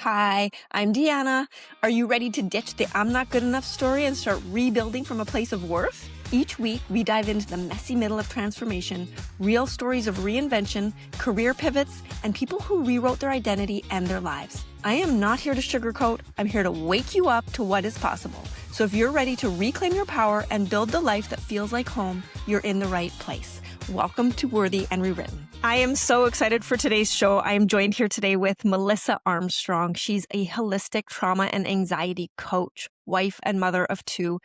Hi, I'm Deanna. Are you ready to ditch the I'm not good enough story and start rebuilding from a place of worth? Each week, we dive into the messy middle of transformation, real stories of reinvention, career pivots, and people who rewrote their identity and their lives. I am not here to sugarcoat. I'm here to wake you up to what is possible. So if you're ready to reclaim your power and build the life that feels like home, you're in the right place. Welcome to Worthy and Rewritten. I am so excited for today's show. I am joined here today with Melissa Armstrong. She's a holistic trauma and anxiety coach, wife and mother of two.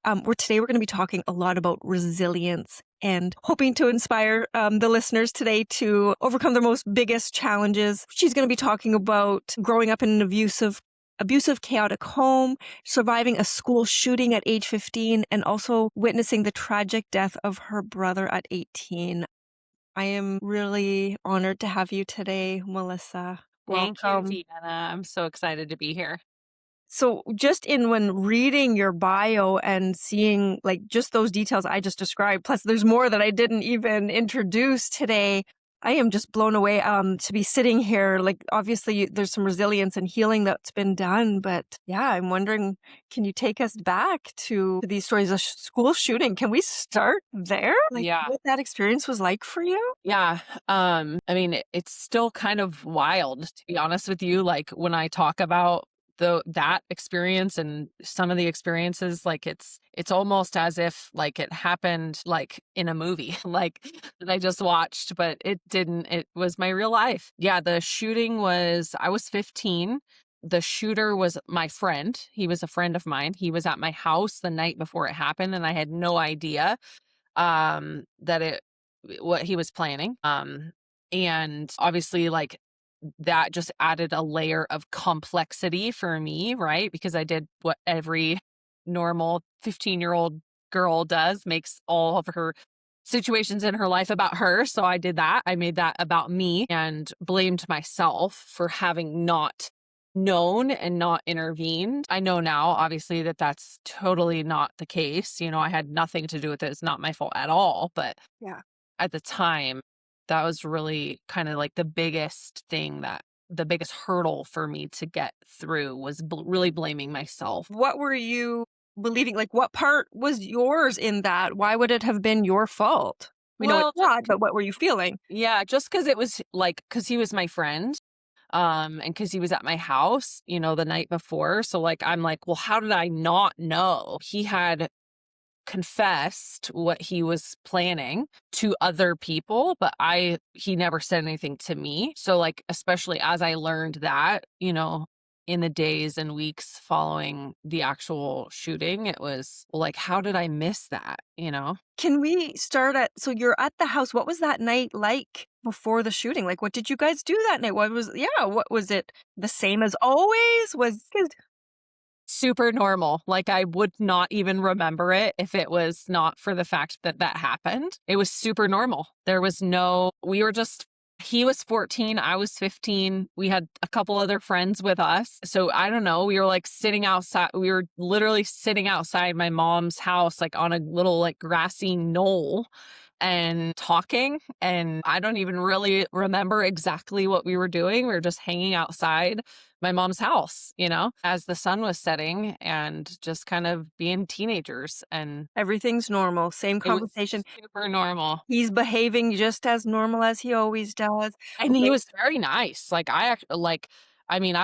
Today we're going to be talking a lot about resilience and hoping to inspire the listeners today to overcome their most biggest challenges. She's going to be talking about growing up in an abusive, chaotic home, surviving a school shooting at age 15, and also witnessing the tragic death of her brother at 18. I am really honored to have you today, Melissa. Thank you, Welcome. Deanna. I'm so excited to be here. So just when reading your bio and seeing like just those details I just described, plus there's more that I didn't even introduce today, I am just blown away to be sitting here. Like obviously there's some resilience and healing that's been done, but yeah, I'm wondering, can you take us back to these stories of school shooting? Can we start there? Like Yeah. what that experience was like for you? Yeah. It's still kind of wild, to be honest with you. Like when I talk about that experience and some of the experiences, like it's almost as if like it happened like in a movie, like that I just watched, but it didn't. It was my real life. Yeah, the shooting was, I was 15. The shooter was my friend. He was a friend of mine. He was at my house the night before it happened, and I had no idea that what he was planning. And obviously like that just added a layer of complexity for me, right? Because I did what every normal 15-year-old girl does, makes all of her situations in her life about her. So I did that. I made that about me and blamed myself for having not known and not intervened. I know now, obviously, that that's totally not the case. You know, I had nothing to do with it. It's not my fault at all. But Yeah. at the time, that was really kind of like the biggest hurdle for me to get through was really blaming myself. What were you believing? Like, what part was yours in that? Why would it have been your fault? We know it's Well, not, but what were you feeling? yeah, just because it was like, because he was my friend, and because he was at my house, you know, the night before. So like, I'm like, well, how did I not know? He had confessed what he was planning to other people, but he never said anything to me. So like, especially as I learned that, you know, in the days and weeks following the actual shooting, it was like, how did I miss that, you know? Can we start so you're at the house. What was that night like before the shooting? Like, what did you guys do that night? What was it the same as always? Super normal. Like I would not even remember it if it was not for the fact that that happened. It was super normal. He was 14, I was 15. We had a couple other friends with us. So I don't know, we were like sitting outside. We were literally sitting outside my mom's house, like on a little like grassy knoll and talking. And I don't even really remember exactly what we were doing. We were just hanging outside my mom's house, you know, as the sun was setting and just kind of being teenagers. And Everything's normal. Same it was conversation. super normal. He's behaving just as normal as he always does. And he Okay. was very nice. I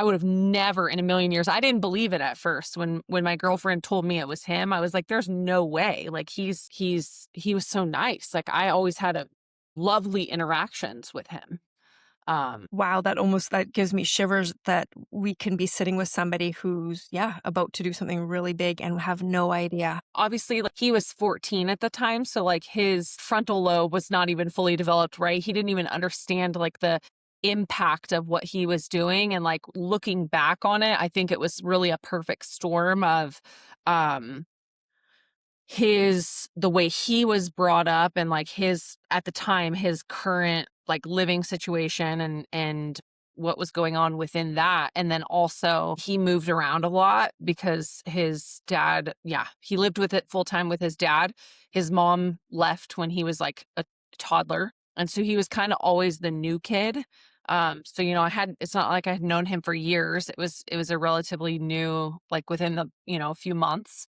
would have never in a million years. I didn't believe it at first when my girlfriend told me it was him. I was like, there's no way. Like he was so nice. Like I always had lovely interactions with him. Wow, that gives me shivers that we can be sitting with somebody who's, about to do something really big and have no idea. Obviously, like he was 14 at the time, so like his frontal lobe was not even fully developed, right? He didn't even understand like the impact of what he was doing. And like looking back on it, I think it was really a perfect storm of um the way he was brought up and like his, at the time, his current like living situation and what was going on within that. And then also he moved around a lot because his dad, he lived with it full time with his dad. His mom left when he was like a toddler. And so he was kind of always the new kid. So, it's not like I had known him for years. It was a relatively new, like within the, a few months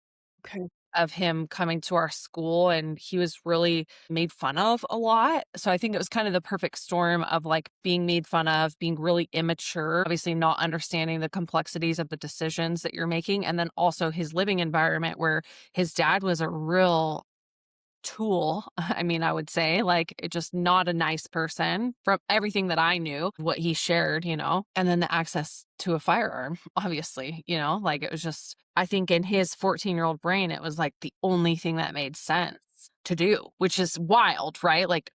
Okay. of him coming to our school, and he was really made fun of a lot. So I think it was kind of the perfect storm of like being made fun of, being really immature, obviously not understanding the complexities of the decisions that you're making, and then also his living environment where his dad was a real tool. I mean, I would say, like, it just not a nice person from everything that I knew, what he shared, and then the access to a firearm, obviously, like it was just, I think in his 14-year-old brain, it was like the only thing that made sense to do, which is wild, right? Like,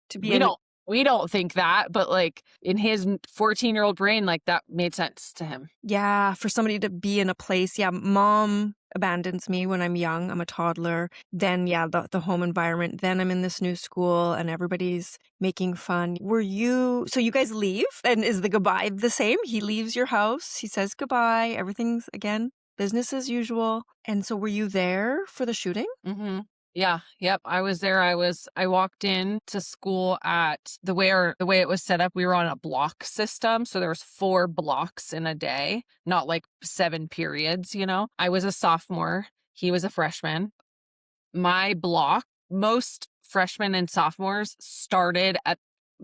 To be we in don't. We don't think that, but like in his 14-year-old brain, like that made sense to him. Yeah, for somebody to be in a place. Yeah, mom abandons me when I'm young. I'm a toddler. Then, yeah, the home environment. Then I'm in this new school and everybody's making fun. So you guys leave? And is the goodbye the same? He leaves your house, he says goodbye, everything's again business as usual. And so were you there for the shooting? Yeah, yep, I was there. I walked in to school at the way it was set up, we were on a block system, so there was 4 blocks in a day, not like 7 periods. I was a sophomore, he was a freshman. My block, most freshmen and sophomores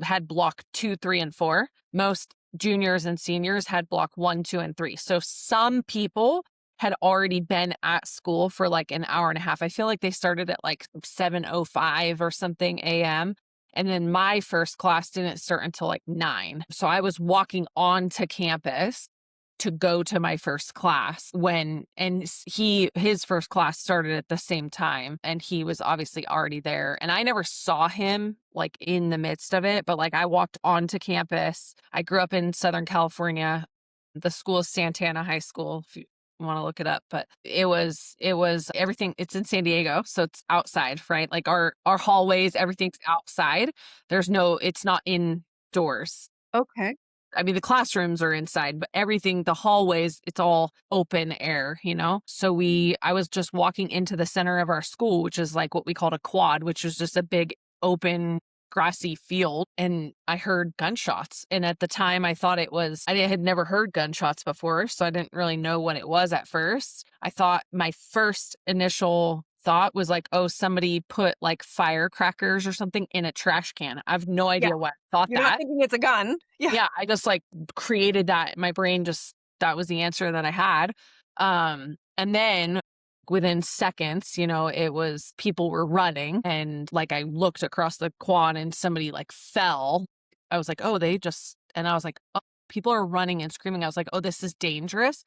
had block 2, 3, and 4. Most juniors and seniors had block 1, 2, and 3. So some people had already been at school for like an hour and a half. I feel like they started at like 7:05 or something a.m. And then my first class didn't start until like 9. So I was walking onto campus to go to my first class his first class started at the same time, and he was obviously already there, and I never saw him like in the midst of it, but like I walked onto campus. I grew up in Southern California. The school is Santana High School, if you want to look it up, but it was everything. It's in San Diego, so it's outside, right? Like our hallways, everything's outside. It's not indoors. Okay. I mean, the classrooms are inside, but everything, the hallways, it's all open air. So I was just walking into the center of our school, which is like what we called a quad, which is just a big open grassy field. And I heard gunshots. And at the time I had never heard gunshots before. So I didn't really know what it was at first. I thought my first initial thought was like, oh, somebody put like firecrackers or something in a trash can. I have no Yeah. idea what I thought You're not that. thinking it's a gun. Yeah. Yeah, I just like created that. My brain that was the answer that I had. And then within seconds, it was people were running, and like I looked across the quad and somebody like fell. I was like, oh, and I was like, oh, people are running and screaming. I was like, oh, this is dangerous.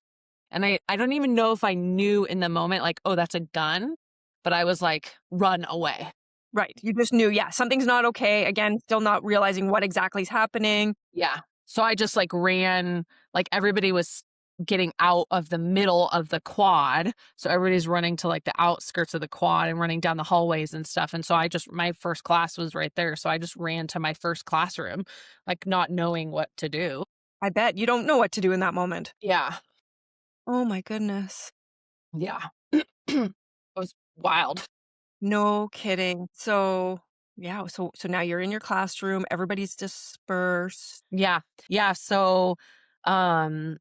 And I don't even know if I knew in the moment, like, oh, that's a gun, but I was like, run away. Right. You just knew, yeah, something's not okay. Again, still not realizing what exactly is happening. Yeah. So I just like ran, like everybody was getting out of the middle of the quad. So everybody's running to like the outskirts of the quad and running down the hallways and stuff. And so my first class was right there. So I just ran to my first classroom, like not knowing what to do. I bet you don't know what to do in that moment. Yeah. Oh my goodness. Yeah. It was wild. No kidding. So, yeah, so now you're in your classroom, everybody's dispersed. Yeah. Yeah. So, um,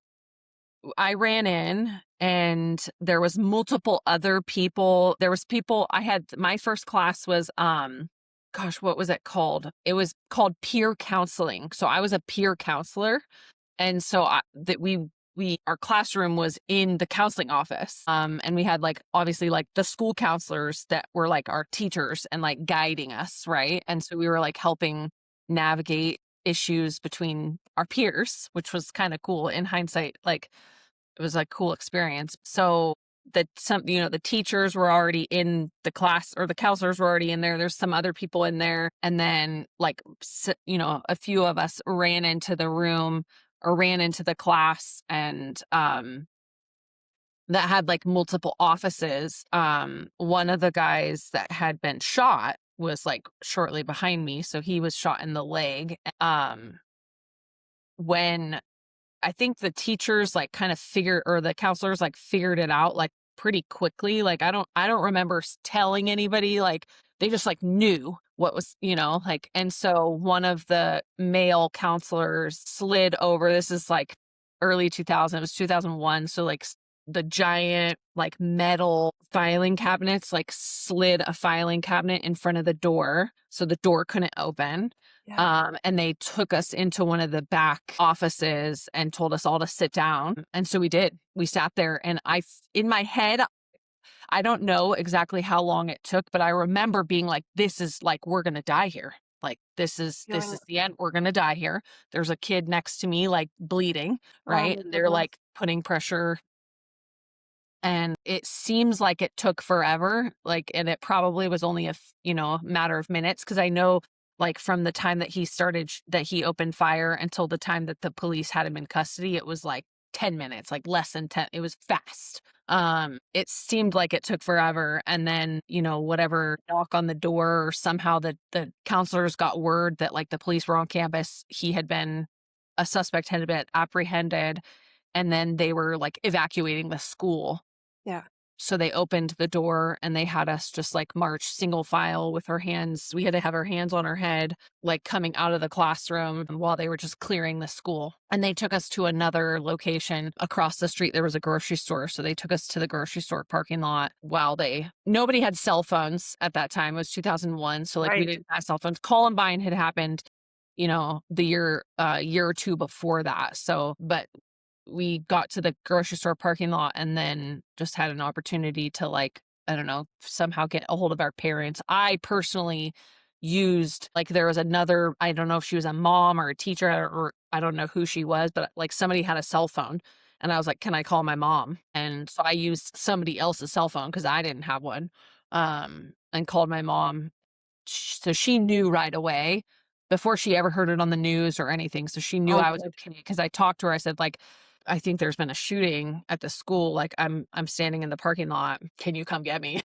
I ran in and there was multiple other people. There was people my first class was gosh, what was it called? It was called peer counseling. So I was a peer counselor, and so our classroom was in the counseling office. And we had like obviously like the school counselors that were like our teachers and like guiding us, right? And so we were like helping navigate issues between our peers, which was kind of cool in hindsight. Like it was a cool experience. So the teachers were already in the class, or the counselors were already in there. There's some other people in there. And then like, a few of us ran into the room or ran into the class, and, that had like multiple offices. One of the guys that had been shot was like shortly behind me. So he was shot in the leg. When I think the teachers like kind of or the counselors like figured it out like pretty quickly. Like I don't remember telling anybody, like they just like knew what was, like, and so one of the male counselors slid over. This is like early 2000, it was 2001. So like the giant like metal filing cabinets like slid a filing cabinet in front of the door so the door couldn't open. Yeah. And they took us into one of the back offices and told us all to sit down. And so we did. We sat there, and in my head, I don't know exactly how long it took, but I remember being like, this is like, we're going to die here. Like, this Feeling, is the end. We're going to die here. There's a kid next to me, like bleeding, oh right? my And they're goodness. like putting pressure, and it seems like it took forever. Like, and it probably was only matter of minutes. Cause I know like from the time that that he opened fire until the time that the police had him in custody, it was like 10 minutes, like less than 10. It was fast. It seemed like it took forever. And then, whatever knock on the door, or somehow the counselors got word that like the police were on campus. A suspect had been apprehended, and then they were like evacuating the school. Yeah. So they opened the door and they had us just like march single file with our hands. We had to have our hands on our head, like coming out of the classroom while they were just clearing the school. And they took us to another location across the street. There was a grocery store. So they took us to the grocery store parking lot nobody had cell phones at that time. It was 2001. So like we Right. didn't have cell phones. Columbine had happened, the year or two before that. So, but we got to the grocery store parking lot and then just had an opportunity to like, I don't know, somehow get a hold of our parents. I personally used like there was another, I don't know if she was a mom or a teacher, or I don't know who she was, but like somebody had a cell phone, and I was like, can I call my mom? And so I used somebody else's cell phone because I didn't have one. And called my mom, so she knew right away before she ever heard it on the news or anything. So she knew Oh, I was good. okay, because I talked to her. I said, like, I think there's been a shooting at the school. Like, I'm standing in the parking lot. Can you come get me?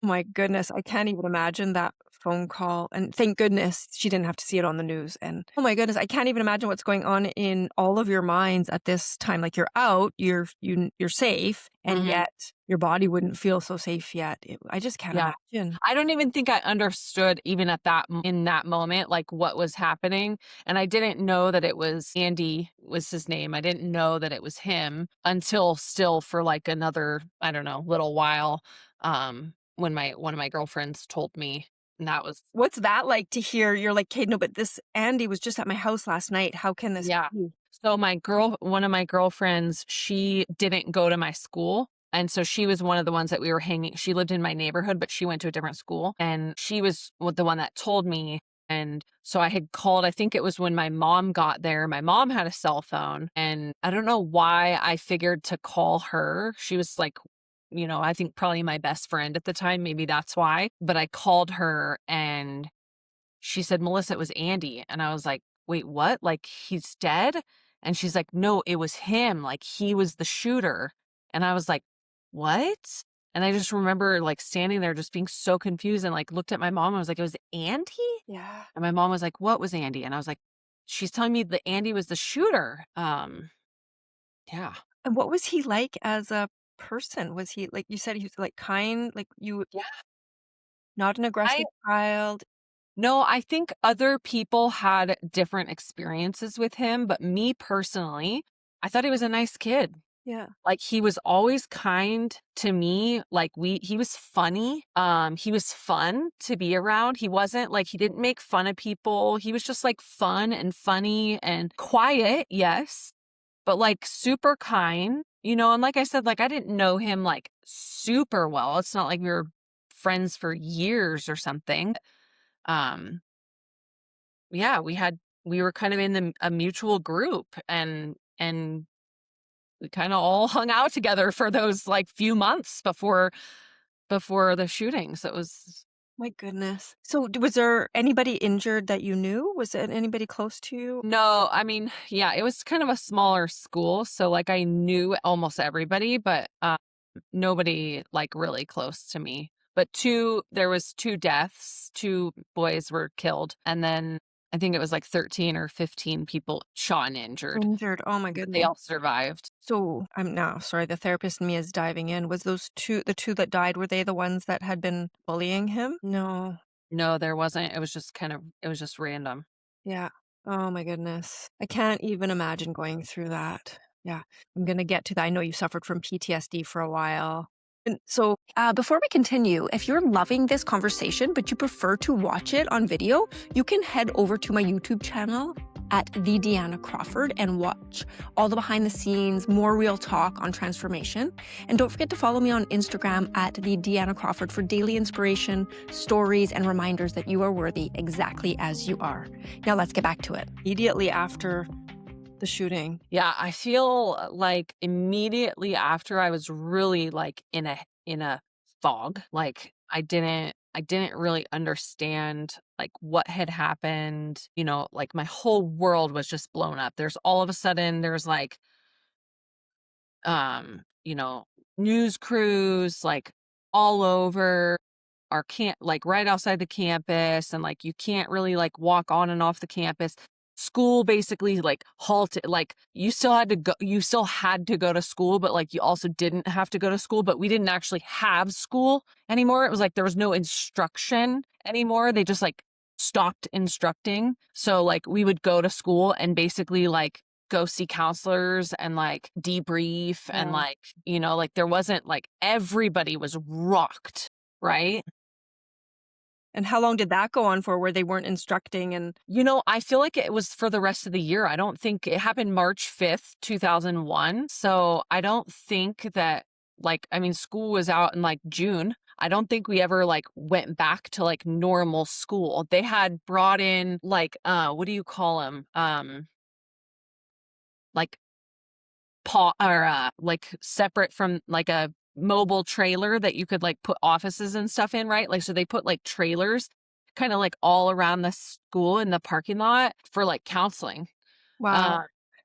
My goodness, I can't even imagine that phone call, and thank goodness she didn't have to see it on the news, and oh my goodness, I can't even imagine what's going on in all of your minds at this time, like, you're out, you're safe, and Mhm. yet your body wouldn't feel so safe yet. I just can't Yeah. imagine. I don't even think I understood even in that moment, like what was happening. And I didn't know that it was Andy was his name. I didn't know that it was him until still for like another, I don't know, little while. When one of my girlfriends told me, and that was, What's that like to hear? You're like, "Kate, no, but this Andy was just at my house last night. How can this yeah. be?" So one of my girlfriends, she didn't go to my school. And so she was one of the ones that we were hanging. She lived in my neighborhood, but she went to a different school. And she was the one that told me. And so I had called, I think it was when my mom got there. My mom had a cell phone. And I don't know why I figured to call her. She was like, I think probably my best friend at the time. Maybe that's why. But I called her, and she said, "Melissa, it was Andy." And I was like, "Wait, what? Like he's dead?" And she's like, "No, it was him. Like he was the shooter." And I was like, "What?" And I just remember like standing there just being so confused, and like looked at my mom. I was like, "It was Andy?" Yeah. And my mom was like, "What was Andy?" And I was like, "She's telling me that Andy was the shooter." Yeah. And what was he like as a person? Was he like you said he was, like, kind? Like, you Yeah. not an I aggressive child? No, I think other people had different experiences with him, but me personally, I thought he was a nice kid. Yeah. Like, he was always kind to me, like, he was funny, he was fun to be around. He wasn't like he didn't make fun of people. He was just, like, fun and funny and quiet, yes, but, like, super kind, and like I said, like, I didn't know him, like, super well. It's not like we were friends for years or something. Um, yeah, we were kind of in a mutual group, and we kinda all hung out together for those, like, few months before the shooting. So it was My goodness. So, was there anybody injured that you knew? Was it anybody close to you? No, I mean, yeah, it was kind of a smaller school, so, like, I knew almost everybody, but, nobody, like, really close to me. But there was 2 deaths, 2 boys were killed, and then I think it was, like, 13 or 15 people shot and injured. Injured, oh my They goodness. all survived. So, I'm now sorry, the therapist in me is diving in. Was those 2 the 2 that died, were they the ones that had been bullying him? No. No, there wasn't. It was just random. Yeah. Oh my goodness. I can't even imagine going through that. Yeah. I'm gonna get to that. I know you suffered from PTSD for a while. And so, before we continue, if you're loving this conversation, but you prefer to watch it on video, you can head over to my YouTube channel at the Deanna Crawford and watch all the behind the scenes, more real talk on transformation. And don't forget to follow me on Instagram at the Deanna Crawford for daily inspiration, stories, and reminders that you are worthy exactly as you are. Now let's get back to it. Immediately after the shooting. Yeah, I feel like immediately after I was really like in a fog. Like I didn't really understand like what had happened, like my whole world was just blown up. There's all of a sudden there's like um, you know, news crews like all over our camp, like right outside the campus, and like you can't really like walk on and off the campus. School basically like halted, like you still had to go to school, but like you also didn't have to go to school, but we didn't actually have school anymore. It was like there was no instruction anymore. They just like stopped instructing. So like we would go to school and basically like go see counselors and like debrief and Yeah. like, like there wasn't like everybody was rocked, right? And how long did that go on for where they weren't instructing and I feel like it was for the rest of the year. I don't think it happened March 5th, 2001. So I don't think that, like, I mean, school was out in like June. I don't think we ever like went back to like normal school. They had brought in like, what do you call them? Like like separate from like a mobile trailer that you could like put offices and stuff in, right? Like, so they put like trailers kind of like all around the school in the parking lot for like counseling. wow, Uh,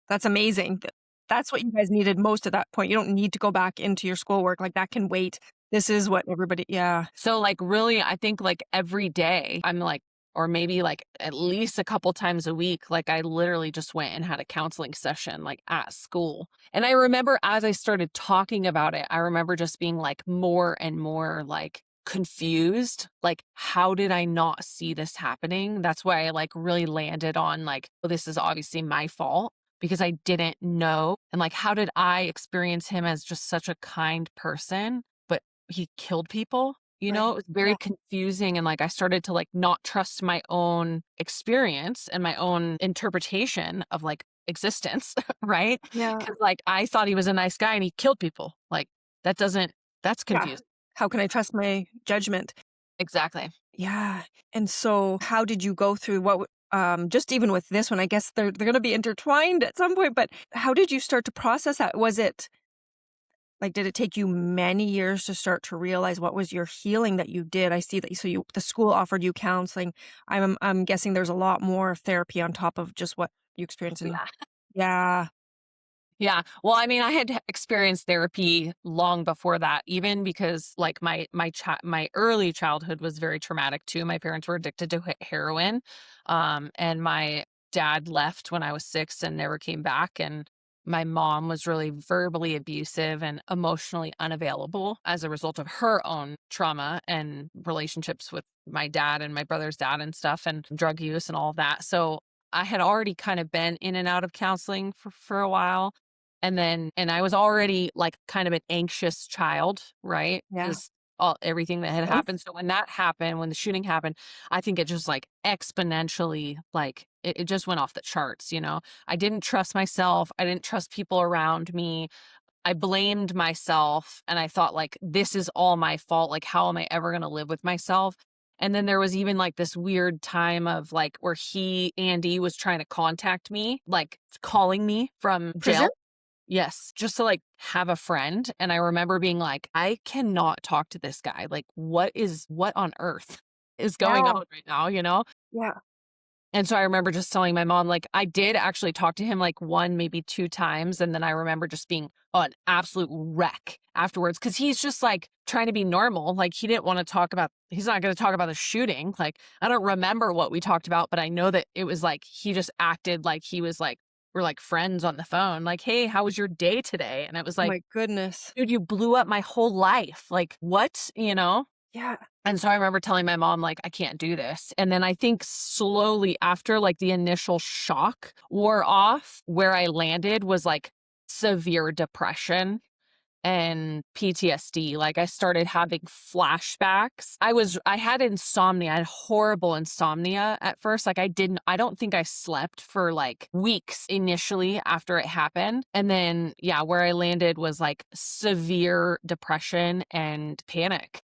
that's amazing. That's what you guys needed most at that point. You don't need to go back into your schoolwork, like, that can wait. This is what everybody yeah. so like really, I think like every day I'm like, or maybe like at least a couple times a week, like I literally just went and had a counseling session like at school. And I remember as I started talking about it, I remember just being like more and more like confused. Like, how did I not see this happening? That's why I like really landed on like, well, this is obviously my fault because I didn't know. And like, how did I experience him as just such a kind person? But he killed people. Right. It was very Yeah. confusing, and like I started to like not trust my own experience and my own interpretation of like existence, right? Yeah. Cuz like I thought he was a nice guy and he killed people. Like that doesn't that's Yeah. confusing. How can I trust my judgment? Exactly. Yeah, and so how did you go through just even with this one, I guess they're gonna be intertwined at some point, but how did you start to process that? Was it like, did it take you many years to start to realize what was your healing that you did? I see that so the school offered you counseling. I'm guessing there's a lot more therapy on top of just what you experienced in Yeah. yeah, Yeah. Well, I mean, I had experienced therapy long before that, even because like my early childhood was very traumatic too. My parents were addicted to heroin, and my dad left when I was 6 and never came back. And my mom was really verbally abusive and emotionally unavailable as a result of her own trauma and relationships with my dad and my brother's dad and stuff, and drug use and all of that. So I had already kind of been in and out of counseling for a while, and I was already, like, kind of an anxious child, right? yeah. Just all everything that had Oh, happened, so when that happened, when the shooting happened, I think it just, like, exponentially, like, it just went off the charts, you know? I didn't trust myself, I didn't trust people around me, I blamed myself, and I thought, like, "This is all my fault, like, how am I ever gonna live with myself?" And then there was even, like, this weird time of, like, where Andy was trying to contact me, like, calling me from prison? jail. Yes, just to, like, have a friend, and I remember being like, "I cannot talk to this guy, like, what on earth is going Yeah, on right now?" You know? yeah. And so I remember just telling my mom, like, I did actually talk to him, like, 1, maybe 2 times, and then I remember just being an absolute wreck afterwards because he's just, like, trying to be normal, like, he's not gonna talk about the shooting, like, I don't remember what we talked about, but I know that it was, like, he just acted like he was, like we're, like, friends on the phone, like, "Hey, how was your day today?" And it was Oh like, my goodness. "Dude, you blew up my whole life, like, what?" You know? Yeah. And so I remember telling my mom, like, I can't do this. And then I think slowly after like the initial shock wore off, where I landed was like severe depression and PTSD. Like I started having flashbacks. I had insomnia. I had horrible insomnia at first. Like I don't think I slept for like weeks initially after it happened. And then yeah, where I landed was like severe depression and panic.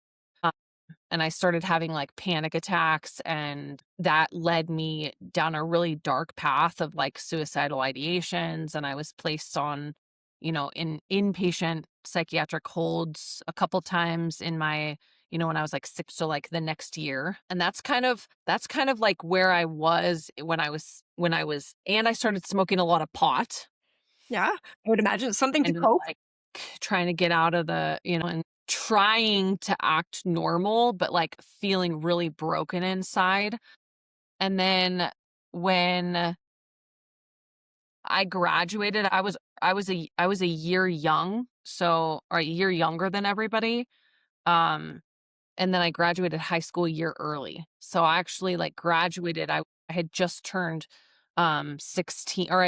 And I started having like panic attacks, and that led me down a really dark path of like suicidal ideations. And I was placed on, in inpatient psychiatric holds a couple times in my, when I was like 6, so like the next year. And that's kind of like where I was when I was and I started smoking a lot of pot Yeah. I would imagine it's something to and cope. like trying to get out of and trying to act normal, but like feeling really broken inside. And then when I graduated, I was a year young, so or a year younger than everybody. Um, and then I graduated high school a year early. So I actually like graduated. I had just turned 16, or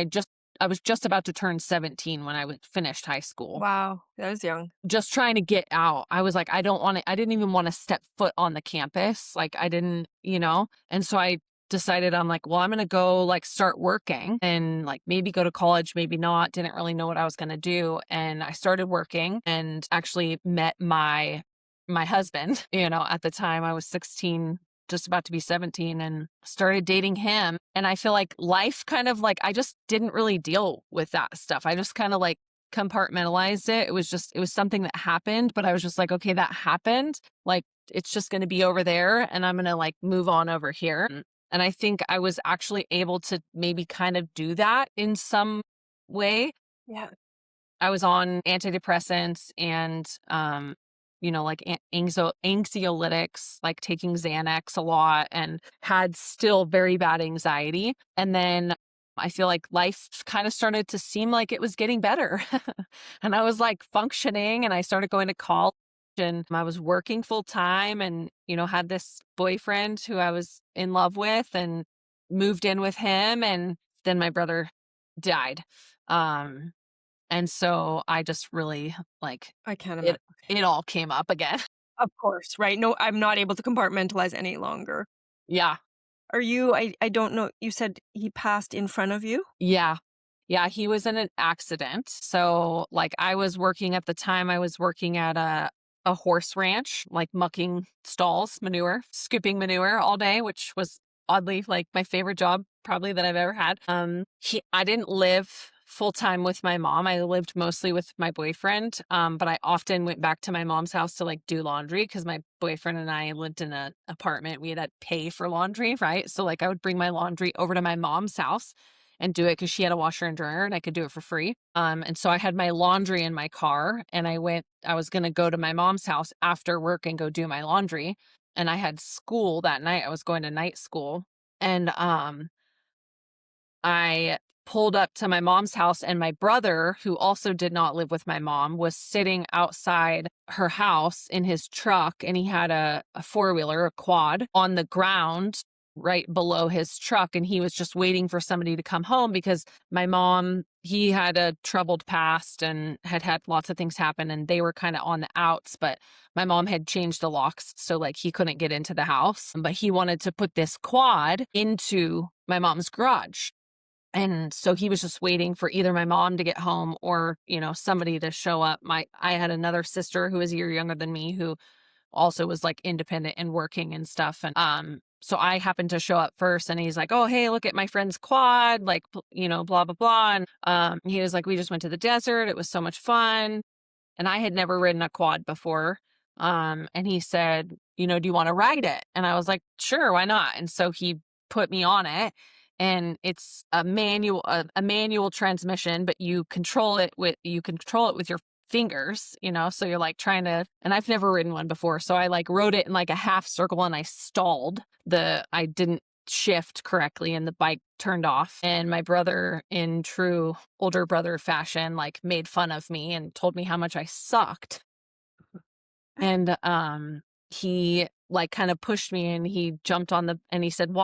I was just about to turn 17 when finished high school. Wow, that was young. Just trying to get out. I was like, I didn't even wanna step foot on the campus, like, I didn't. And so I decided, I'm like, "Well, I'm gonna go, like, start working and, like, maybe go to college, maybe not." Didn't really know what I was gonna do, and I started working and actually met my husband. At the time, I was 16, just about to be 17, and started dating him. And I feel like life kind of like I just didn't really deal with that stuff. I just kinda, like, compartmentalized it. It was something that happened, but I was just like, okay, that happened. Like, it's just going to be over there, and I'm going to like move on over here. And I think I was actually able to maybe kind of do that in some way. Yeah. I was on antidepressants and, like anxiolytics, like taking Xanax a lot, and had still very bad anxiety. And then I feel like life kind of started to seem like it was getting better. And I was like functioning, and I started going to college, and I was working full time, and, had this boyfriend who I was in love with, and moved in with him. And then my brother died. Um, and so I just really like I can't it imagine. it all came up again. Of course, right? No, I'm not able to compartmentalize any longer. Yeah. Are you I don't know, you said he passed in front of you? Yeah. Yeah, he was in an accident. So, like, at the time, I was working at a horse ranch, like mucking stalls, manure, scooping manure all day, which was oddly like my favorite job probably that I've ever had. I didn't live full time with my mom. I lived mostly with my boyfriend. But I often went back to my mom's house to like do laundry because my boyfriend and I lived in an apartment. We had to pay for laundry, right? So like I would bring my laundry over to my mom's house and do it because she had a washer and dryer and I could do it for free. And so I had my laundry in my car, and I was going to go to my mom's house after work and go do my laundry. And I had school that night. I was going to night school. And I pulled up to my mom's house, and my brother, who also did not live with my mom, was sitting outside her house in his truck, and he had a four-wheeler, a quad, on the ground right below his truck, and he was just waiting for somebody to come home because my mom, he had a troubled past and had lots of things happen, and they were kind of on the outs, but my mom had changed the locks, so like he couldn't get into the house, but he wanted to put this quad into my mom's garage. And so he was just waiting for either my mom to get home or, somebody to show up. I had another sister who was a year younger than me who also was like independent and working and stuff. And so I happened to show up first, and he's like, "Oh, hey, look at my friend's quad, like, blah blah blah." And he was like, "We just went to the desert. It was so much fun." And I had never ridden a quad before. And he said, "Do you want to ride it?" And I was like, "Sure, why not?" And so he put me on it, and it's a manual transmission, but you control it with your fingers, so you're like trying to, and I've never ridden one before. So I like rode it in like a half circle, and I stalled. I didn't shift correctly, and the bike turned off. And my brother, in true older brother fashion, like made fun of me and told me how much I sucked. And he like kind of pushed me and he jumped on and he said,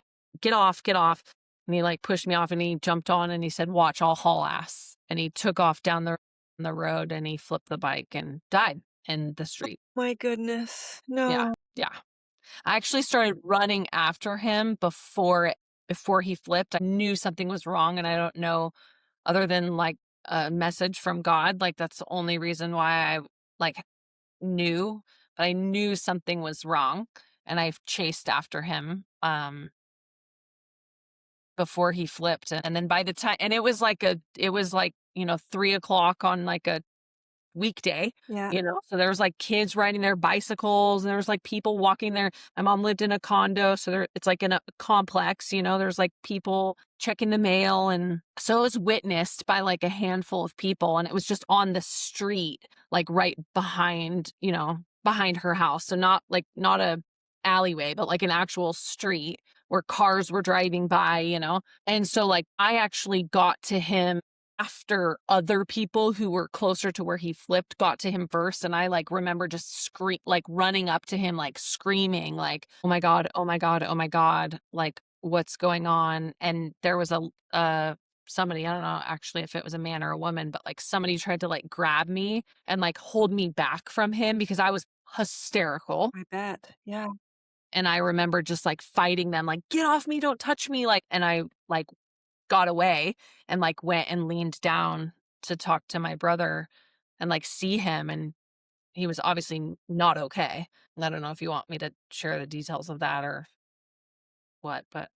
get off, get off. And he like pushed me off and he jumped on and he said, watch, I'll haul ass. And he took off down the road and he flipped the bike and died in the street. My goodness. Yeah. No. Yeah. I actually started running after him before he flipped. I knew something was wrong, and I don't know, other than like a message from God, like that's the only reason why I like knew, but I knew something was wrong, and I chased after him before he flipped. And then by the time, and it was like, 3 o'clock on like a weekday, Yeah. so there was like kids riding their bicycles and there was like people walking there. My mom lived in a condo, so it's like in a complex, there's like people checking the mail, and so it was witnessed by like a handful of people, and it was just on the street, like right behind her house. So not a alleyway, but like an actual street where cars were driving by, and so like I actually got to him after other people who were closer to where he flipped got to him first. And I like remember just running up to him, like screaming, like, oh my God, oh my God, oh my God, like what's going on? And there was somebody, I don't know actually if it was a man or a woman, but like somebody tried to like grab me and like hold me back from him because I was hysterical. I bet. Yeah. And I remember just like fighting them, like, get off me, don't touch me. Like, and I like got away and like went and leaned down to talk to my brother and like see him, and he was obviously not okay. And I don't know if you want me to share the details of that or what, but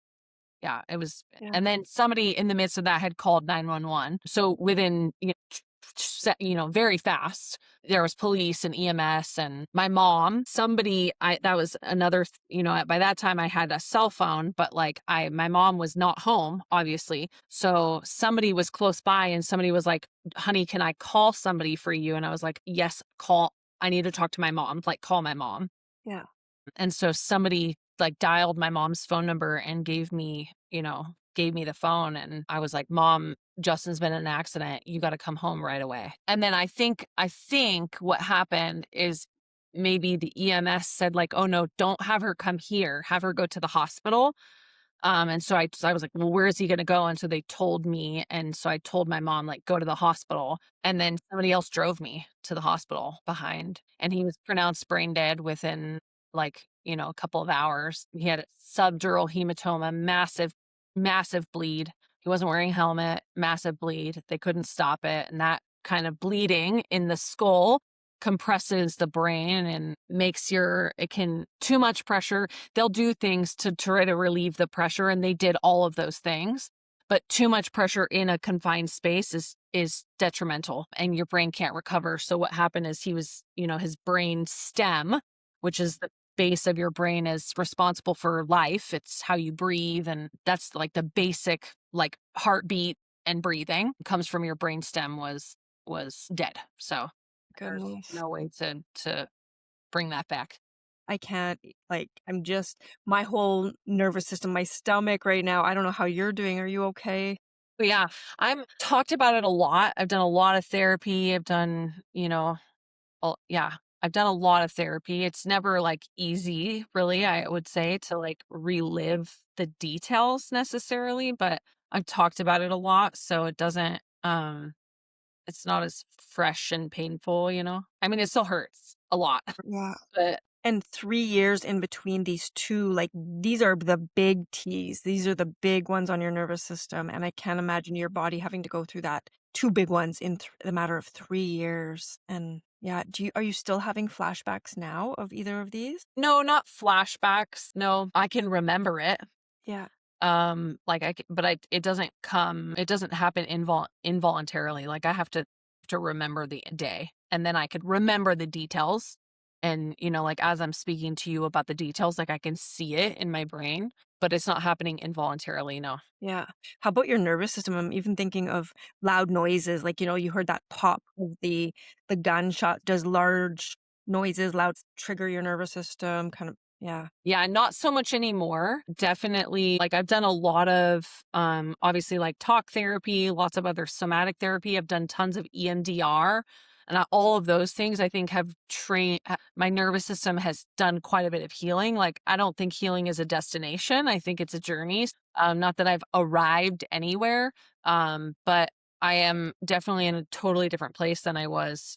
yeah, it was. Yeah. And then somebody in the midst of that had called 911. So within, very fast, there was police and EMS and my mom, that was another, by that time I had a cell phone, but like my mom was not home, obviously. So somebody was close by and somebody was like, honey, can I call somebody for you? And I was like, yes, I need to talk to my mom, like call my mom. Yeah. And so somebody like dialed my mom's phone number and gave me the phone. And I was like, Mom, Justin's been in an accident. You got to come home right away. And then I think what happened is maybe the EMS said like, oh no, don't have her come here. Have her go to the hospital. And so I was like, well, where is he going to go? And so they told me. And so I told my mom, like, go to the hospital. And then somebody else drove me to the hospital behind. And he was pronounced brain dead within like, a couple of hours. He had a subdural hematoma, massive, massive bleed. He wasn't wearing a helmet, massive bleed. They couldn't stop it. And that kind of bleeding in the skull compresses the brain and too much pressure. They'll do things to try to relieve the pressure, and they did all of those things. But too much pressure in a confined space is detrimental, and your brain can't recover. So what happened is he was, his brain stem, which is the base of your brain, is responsible for life. It's how you breathe, and that's like the basic like heartbeat and breathing comes from your brain stem was dead. So there's Goodness. no way to bring that back. I can't, like, my whole nervous system, my stomach right now. I don't know how you're doing. Are you okay? But yeah, I'm talked about it a lot. I've done a lot of therapy. I've done, yeah, I've done a lot of therapy. It's never like easy, really, I would say, to like relive the details necessarily, but I've talked about it a lot. So it doesn't, it's not as fresh and painful, I mean, it still hurts a lot, Yeah. but And 3 years in between these two, like, these are the big T's. These are the big ones on your nervous system, and I can't imagine your body having to go through that 2 big ones in the matter of 3 years. And yeah, are you still having flashbacks now of either of these? no, not flashbacks. No, I can remember it. Yeah. Like it doesn't happen involuntarily. Like I have to remember the day, and then I could remember the details. And, like as I'm speaking to you about the details, like I can see it in my brain, but it's not happening involuntarily. No. Yeah. How about your nervous system? I'm even thinking of loud noises, like, you heard that pop of the gunshot. Does large noises, loud trigger your nervous system? Kind of, yeah. Yeah, not so much anymore. Definitely, like I've done a lot of obviously like talk therapy, lots of other somatic therapy. I've done tons of EMDR. And all of those things I think have trained my nervous system has done quite a bit of healing. Like, I don't think healing is a destination. I think it's a journey. Not that I've arrived anywhere, but I am definitely in a totally different place than I was,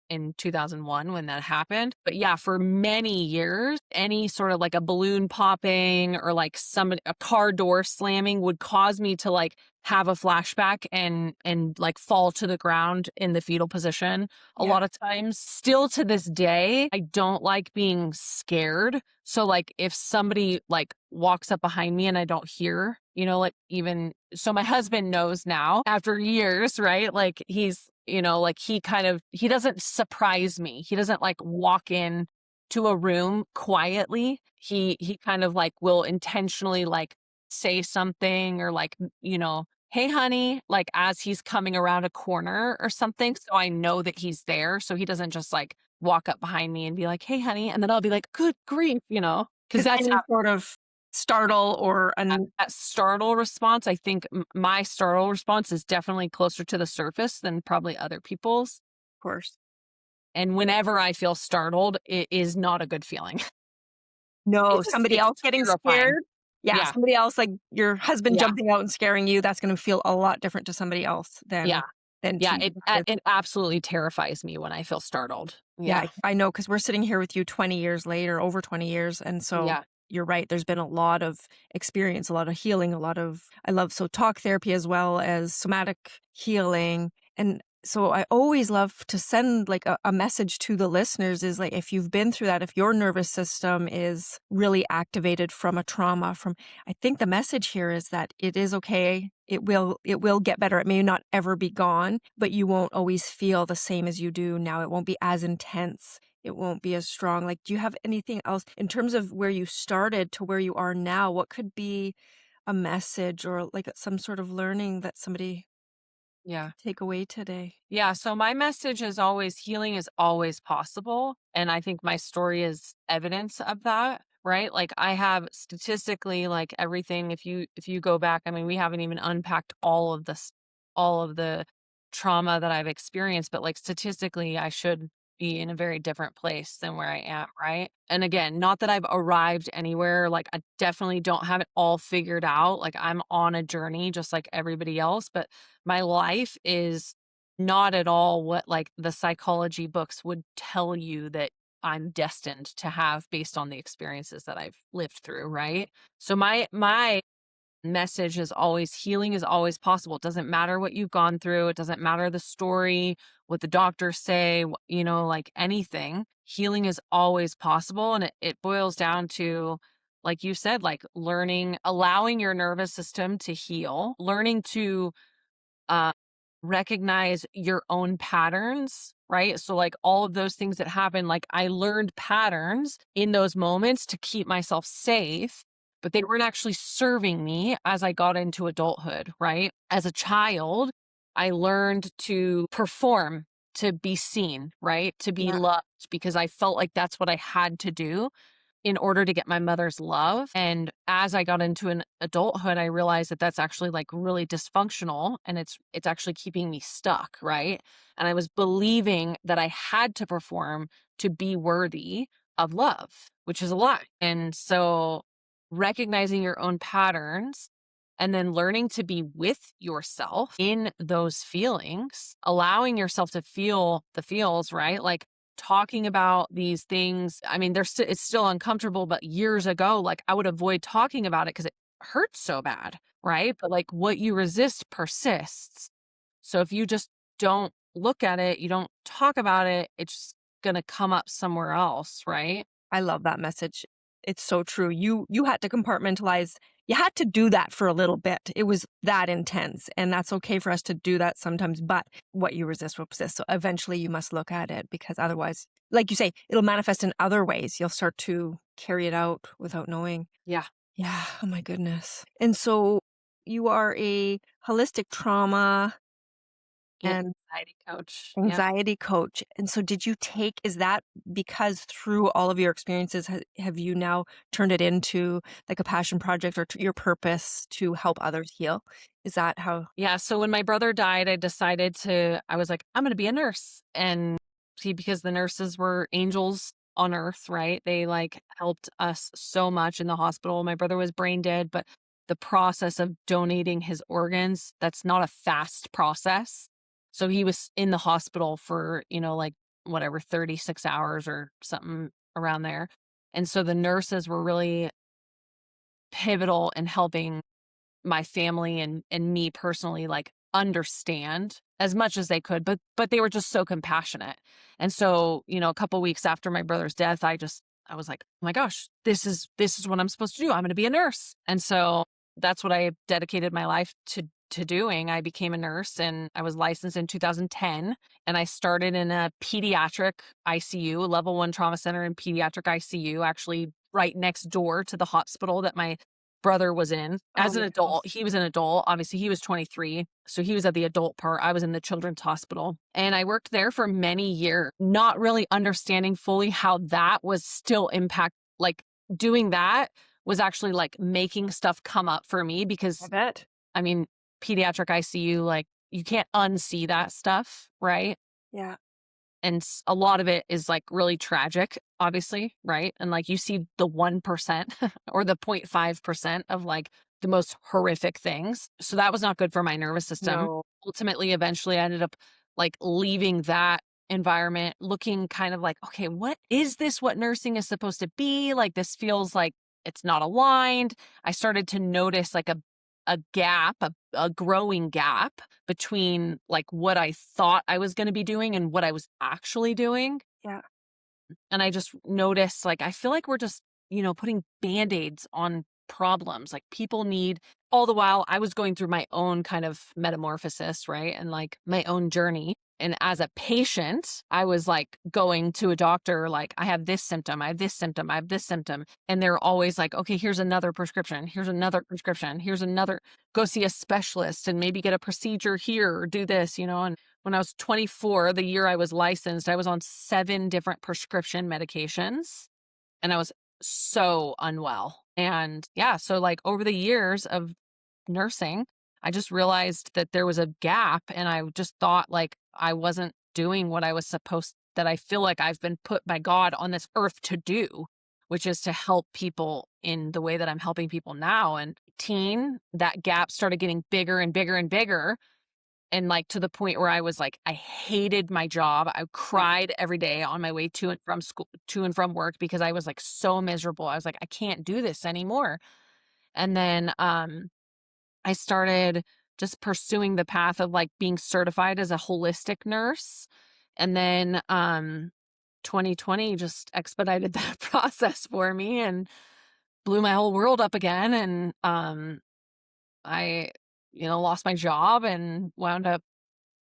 in 2001 when that happened. But yeah, for many years, any sort of like a balloon popping or like a car door slamming would cause me to like have a flashback and like fall to the ground in the fetal position a Yeah. lot of times. Still to this day, I don't like being scared. So like if somebody like walks up behind me and I don't hear, like even so my husband knows now after years, right? Like he's, like he doesn't surprise me. He doesn't like walk in to a room quietly. He kind of like will intentionally like say something or like, hey honey, like as he's coming around a corner or something. So I know that he's there. So he doesn't just like walk up behind me and be like, hey honey. And then I'll be like, good grief, because Because that's any sort of startle or that startle response. I think my startle response is definitely closer to the surface than probably other people's. of course. And whenever I feel startled, it is not a good feeling. No, somebody It's else getting terrifying. scared. Yeah, Yeah. somebody else, like your husband Yeah. jumping out and scaring you, that's gonna feel a lot different to somebody else Yeah. than to Yeah. you. Because It absolutely terrifies me when I feel startled. yeah, Yeah. I know, because 'cause we're sitting here with you 20 years later, over 20 years, and so Yeah. you're right, there's been a lot of experience, a lot of healing, a lot of I love talk therapy as well as somatic healing, and so I always love to send, like, a message to the listeners is, like, if you've been through that, if your nervous system is really activated from a trauma, I think the message here is that it is okay, it will get better, it may not ever be gone, but you won't always feel the same as you do now, it won't be as intense. It won't be as strong. Like, do you have anything else in terms of where you started to where you are now? What could be a message or like some sort of learning that somebody Yeah. take away today? Yeah. So my message is always healing is always possible. And I think my story is evidence of that. Right. Like I have statistically like everything. If you go back, I mean, we haven't even unpacked all of the trauma that I've experienced, but like statistically, I should be in a very different place than where I am. Right. And again, not that I've arrived anywhere. Like I definitely don't have it all figured out. Like I'm on a journey just like everybody else, but my life is not at all what like the psychology books would tell you that I'm destined to have based on the experiences that I've lived through, right? So my message is always healing is always possible. It doesn't matter what you've gone through, it doesn't matter the story, what the doctors say, like anything. Healing is always possible and it boils down to like you said, like learning, allowing your nervous system to heal, learning to uh, recognize your own patterns, right? So, like all of those things that happen, like I learned patterns in those moments to keep myself safe, but they weren't actually serving me as I got into adulthood, right? As a child, I learned to perform, to be seen, right? To be Yeah, loved because I felt like that's what I had to do in order to get my mother's love. And as I got into an adulthood, I realized that that's actually like really dysfunctional and it's actually keeping me stuck, right? And I was believing that I had to perform to be worthy of love, which is a lie. And so recognizing your own patterns and then learning to be with yourself in those feelings, allowing yourself to feel the feels, right? Like talking about these things. I mean, it's still uncomfortable, but years ago, like I would avoid talking about it because it hurts so bad, right? But like what you resist persists. So if you just don't look at it, you don't talk about it, it's just gonna come up somewhere else, right? I love that message. It's so true. You had to compartmentalize. You had to do that for a little bit. It was that intense, and that's okay for us to do that sometimes, but what you resist will persist. So eventually you must look at it because otherwise, like you say, it'll manifest in other ways. You'll start to carry it out without knowing. Yeah. Yeah. Oh my goodness. And so you are a holistic trauma Yeah, and anxiety coach. Yep. anxiety coach. And so did you take is that because through all of your experiences, have you now turned it into like a passion project or your purpose to help others heal? Is that how Yeah, so when my brother died, I was like, I'm gonna be a nurse. And see, because the nurses were angels on earth, right? They like helped us so much in the hospital. My brother was brain dead, but the process of donating his organs, that's not a fast process. So he was in the hospital for, like whatever, 36 hours or something around there. And so the nurses were really pivotal in helping my family and me personally, like, understand as much as they could, but they were just so compassionate. And so, a couple weeks after my brother's death, I was like, "Oh my gosh, this is what I'm supposed to do. I'm gonna be a nurse." And so that's what I dedicated my life to doing. I became a nurse and I was licensed in 2010, and I started in a pediatric ICU, level 1 trauma center in pediatric ICU, actually right next door to the hospital that my brother was in. oh As an my goodness. adult, he was an adult. Obviously, he was 23, so he was at the adult part. I was in the children's hospital, and I worked there for many years, not really understanding fully how that was still like, doing that was actually, like, making stuff come up for me I because, bet. I mean, pediatric ICU, like, you can't unsee that stuff, right? Yeah. And a lot of it is like really tragic, obviously, right? And like you see the 1% or the 0.5% of like the most horrific things. So that was not good for my nervous system. No. Ultimately, eventually, I ended up like leaving that environment, looking kind of like, okay, what is this? What nursing is supposed to be? Like, this feels like it's not aligned. I started to notice like a gap, a growing gap between like what I thought I was going to be doing and what I was actually doing. Yeah. And I just noticed like I feel like we're just, putting band-aids on problems. Like people need all the while I was going through my own kind of metamorphosis, right? And like my own journey. And as a patient, I was like going to a doctor, like, I have this symptom, I have this symptom, I have this symptom. And they're always like, okay, here's another prescription, here's another prescription, here's another, go see a specialist and maybe get a procedure here or do this, And when I was 24, the year I was licensed, I was on 7 different prescription medications and I was so unwell. And yeah, so like over the years of nursing, I just realized that there was a gap and I just thought like I wasn't doing what I was supposed that I feel like I've been put by God on this earth to do, which is to help people in the way that I'm helping people now. And that gap started getting bigger and bigger and bigger. And like to the point where I was like, I hated my job. I Yeah. cried every day on my way to and from school, to and from work because I was like so miserable. I was like, I can't do this anymore. And then I started just pursuing the path of like being certified as a holistic nurse. And then 2020 just expedited that process for me and blew my whole world up again. And I, lost my job and wound up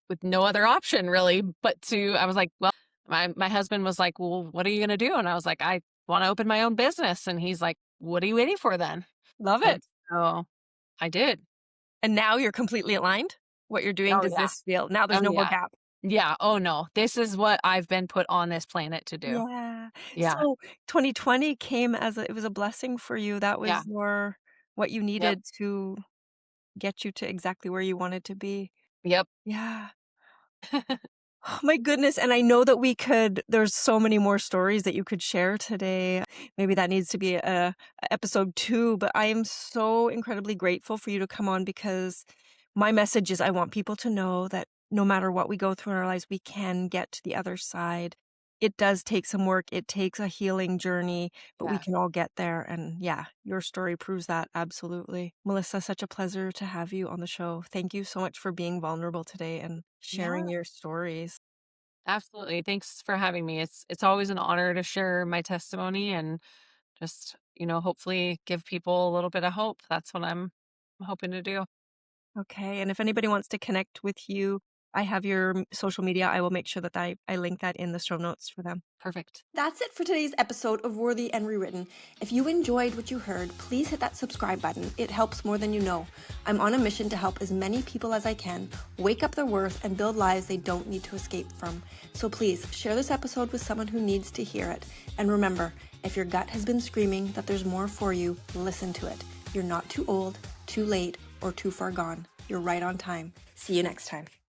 with no other option really but I was like, well, my husband was like, well, what are you going to do? And I was like, I want to open my own business. And he's like, what are you waiting for then? Love And it. so I did. And now you're completely aligned? What you're doing, Oh does yeah. this feel now there's Oh no more yeah. gap? Yeah. Oh no. This is what I've been put on this planet to do. Yeah. Yeah. So 2020 came as it was a blessing for you. That Yeah. was what you Yep. needed to get you to exactly where you wanted to be. Yep. Yeah. Oh my goodness, and I know that there's so many more stories that you could share today. Maybe that needs to be a episode 2, but I am so incredibly grateful for you to come on because my message is I want people to know that no matter what we go through in our lives, we can get to the other side. It does take some work, it takes a healing journey, but we Yeah. can all get there, and yeah, your story proves that absolutely. Melissa, such a pleasure to have you on the show. Thank you so much for being vulnerable today and sharing Yeah. your stories. Absolutely. Thanks for having me. It's always an honor to share my testimony and just, hopefully give people a little bit of hope. That's what I'm hoping to do. Okay, and if anybody wants to connect with you, I have your social media. I will make sure that I link that in the show notes for them. Perfect. That's it for today's episode of Worthy and Rewritten. If you enjoyed what you heard, please hit that subscribe button. It helps more than you know. I'm on a mission to help as many people as I can wake up their worth and build lives they don't need to escape from. So please share this episode with someone who needs to hear it. And remember, if your gut has been screaming that there's more for you, listen to it. You're not too old, too late, or too far gone. You're right on time. See you next time.